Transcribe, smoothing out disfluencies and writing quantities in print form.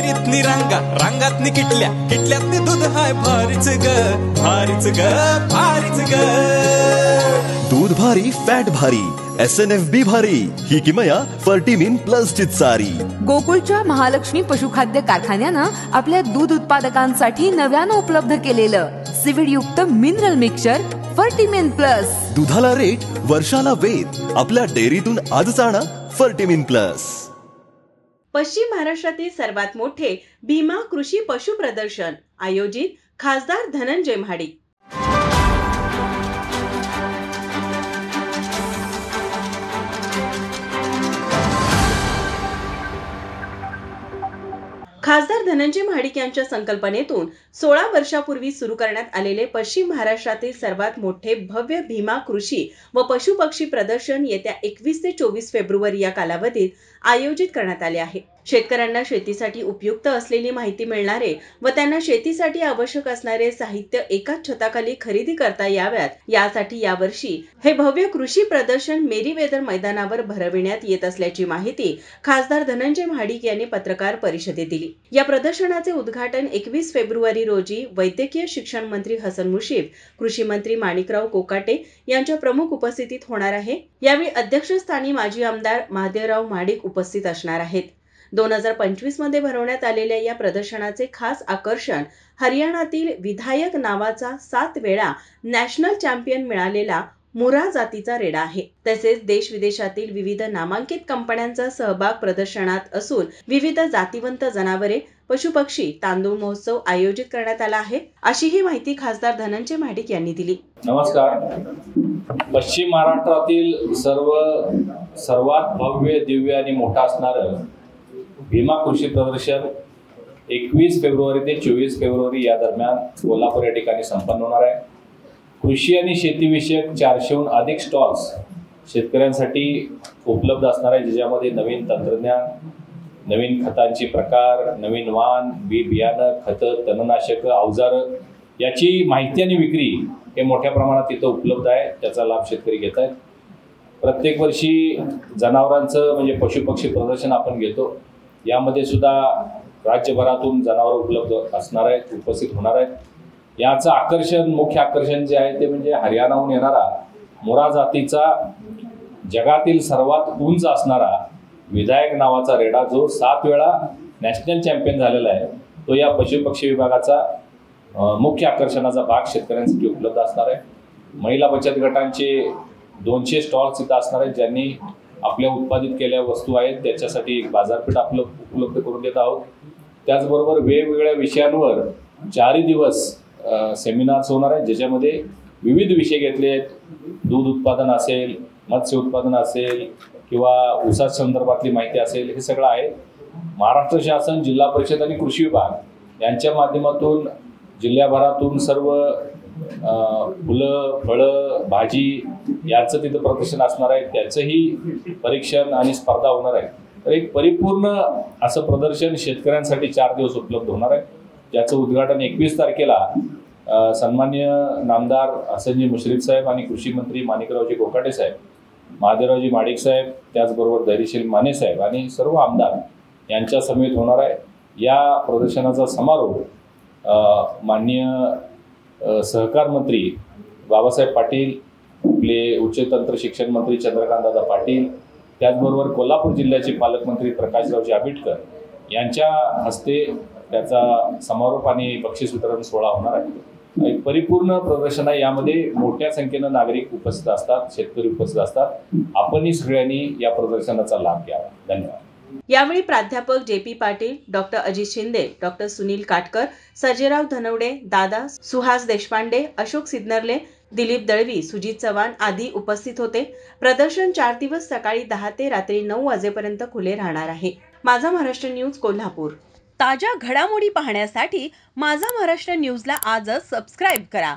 डेअरीतनी रांगा, रांगातनी किटल्या, किटल्यातनी दूध हाय भारीच ग, भारीच ग, भारीच ग. दूध भारी, फॅट भारी, SNFB भारी, ही किमया फर्टिमिन प्लस ची चारी. गोकुळच्या महालक्ष्मी पशुखाद्य कारखान्यानं आपल्या दूध उत्पादकांसाठी नव्यानं उपलब्ध केलेलं सिविड युक्त मिनरल मिक्सचर फर्टिमिन प्लस. दुधाला रेट, वर्षाला वेद. आपल्या डेअरीतून आजच आणा फर्टिमिन प्लस. पश्चिम महाराष्ट्रातील सर्वात मोठे भीमा कृषी पशु प्रदर्शन आयोजित खासदार धनंजय महाडिक. खासदार धनंजय महाडिक यांच्या संकल्पनेतून 16 वर्षापूर्वी सुरू करण्यात आलेले पश्चिम महाराष्ट्रातील सर्वात मोठे भव्य भीमा कृषी व पशुपक्षी प्रदर्शन येत्या 21 ते 24 फेब्रुवारी या कालावधीत आयोजित करण्यात आले आहे. शेतकऱ्यांना शेतीसाठी उपयुक्त असलेली माहिती मिळणारे व त्यांना शेतीसाठी आवश्यक असणारे साहित्य एकाच छताखाली खरेदी करता याव्यात यासाठी यावर्षी हे भव्य कृषी प्रदर्शन मेरीवेदर मैदानावर भरविण्यात येत असल्याची माहिती खासदार धनंजय महाडिक यांनी पत्रकार परिषदेत दिली. या प्रदर्शनाचे उद्घाटन 21 फेब्रुवारी रोजी वैद्यकीय शिक्षण मंत्री हसन मुश्रीफ, कृषी मंत्री माणिकराव कोकाटे यांच्या प्रमुख उपस्थितीत होणार आहे. यावेळी अध्यक्षस्थानी माजी आमदार महादेवराव महाडिक उपस्थित असणार आहेत. 2025 मध्ये भरवण्यात आलेल्या या प्रदर्शनाचे खास आकर्षण हरियाणातील विधायक नावाचा 7 वेळा नॅशनल चॅम्पियन मिळालेला मुरा जातीचा रेडा आहे. तसेच देश विदेशातील विविध नामांकित कंपन्यांचा सहभाग प्रदर्शनात असून विविध जातीवंत जनावरे, पशुपक्षी, तांदूळ महोत्सव आयोजित करण्यात आला आहे, अशी ही माहिती खासदार धनंजय महाडिक यांनी दिली. नमस्कार. पश्चिम महाराष्ट्रातील सर्वात भव्य, दिव्य आणि मोठा असणारं भीमा कृषी प्रदर्शन 21 फेब्रुवारी ते 24 फेब्रुवारी या दरम्यान कोल्हापूर या ठिकाणी संपन्न होणार आहे. कृषी आणि शेतीविषयक 400हून अधिक स्टॉल्स शेतकऱ्यांसाठी उपलब्ध असणार आहे, ज्याच्यामध्ये नवीन तंत्रज्ञान, नवीन खतांची प्रकार, नवीन वाण, बी बियाणं, खतं, तणनाशक, अवजारं याची माहिती आणि विक्री हे मोठ्या प्रमाणात तिथं उपलब्ध आहे. त्याचा लाभ शेतकरी घेत आहेत. प्रत्येक वर्षी जनावरांचं म्हणजे पशुपक्षी प्रदर्शन आपण घेतो. यामध्ये सुद्धा राज्यभरातून जनावर उपलब्ध असणार आहेत, उपस्थित होणार आहेत. याचं आकर्षण, मुख्य आकर्षण जे आहे ते म्हणजे हरियाणाहून येणारा मुरा जातीचा जगातील सर्वात उंच असणारा विधायक नावाचा रेडा, जो 7 वेळा नॅशनल चॅम्पियन झालेला आहे, तो या पशुपक्षी विभागाचा मुख्य आकर्षणाचा भाग शेतकऱ्यांसाठी उपलब्ध असणार आहे. महिला बचत गटांचे 200 स्टॉल्स इथं असणार आहेत, ज्यांनी आपल्या उत्पादित केलेल्या वस्तू आहेत त्याच्यासाठी एक बाजारपेठ उपलब्ध करून देत आहोत. त्याचबरोबर वेगवेगळ्या विषयांवर 4 दिवस सेमिनार्स होणार आहेत, ज्याच्यामध्ये विविध विषय घेतले आहेत. दूध उत्पादन असेल, मत्स्य उत्पादन असेल किंवा ऊसा संदर्भातली माहिती असेल, हे सगळं आहे. महाराष्ट्र शासन, जिल्हा परिषद आणि कृषी विभाग यांच्या माध्यमातून जिल्ह्याभरातून सर्व फुलं, फळं, भाजी याचं तिथं प्रदर्शन असणार आहे. त्याचंही परीक्षण आणि स्पर्धा होणार आहे. तर एक परिपूर्ण असं प्रदर्शन शेतकऱ्यांसाठी 4 दिवस उपलब्ध होणार आहे, ज्याचं उद्घाटन 21 तारखेला सन्माननीय नामदार हसनजी मुश्रीफ साहेब आणि कृषी मंत्री माणिकरावजी कोकाटे साहेब, महादेवरावजी महाडिक साहेब, त्याचबरोबर धैर्यशील माने साहेब आणि सर्व आमदार यांच्या समेत होणार आहे. या प्रदर्शनाचा समारोप माननीय सहकार मंत्री बाबासाहेब पाटील, आपले उच्च तंत्र शिक्षण मंत्री चंद्रकांतदादा पाटील, त्याचबरोबर कोल्हापूर जिल्ह्याचे पालकमंत्री प्रकाशरावजी आबिटकर यांच्या हस्ते त्याचा समारोप आणि बक्षीस वितरण सोहळा होणार आहे. एक परिपूर्ण प्रदर्शन आहे. यामध्ये मोठ्या संख्येनं नागरिक उपस्थित असतात, शेतकरी उपस्थित असतात. आपणही सगळ्यांनी या प्रदर्शनाचा लाभ घ्यावा. धन्यवाद. यावेळी प्राध्यापक JP Patil, doctor Ajit Shinde, doctor Sunil Katkar, Sarjerao Dhanawade, दादा, सुहास देशपांडे, अशोक सिद्नरले, दिलीप दळवी, सुजित चव्हाण आदी उपस्थित होते. प्रदर्शन 4 दिवस सकाळी 10 ते रात्री 9 वाजेपर्यंत खुले राहणार आहे. माझा महाराष्ट्र न्यूज कोल्हापूर. ताज्या घडामोडी पाहण्यासाठी माझा महाराष्ट्र न्यूजला आजच सबस्क्राईब करा.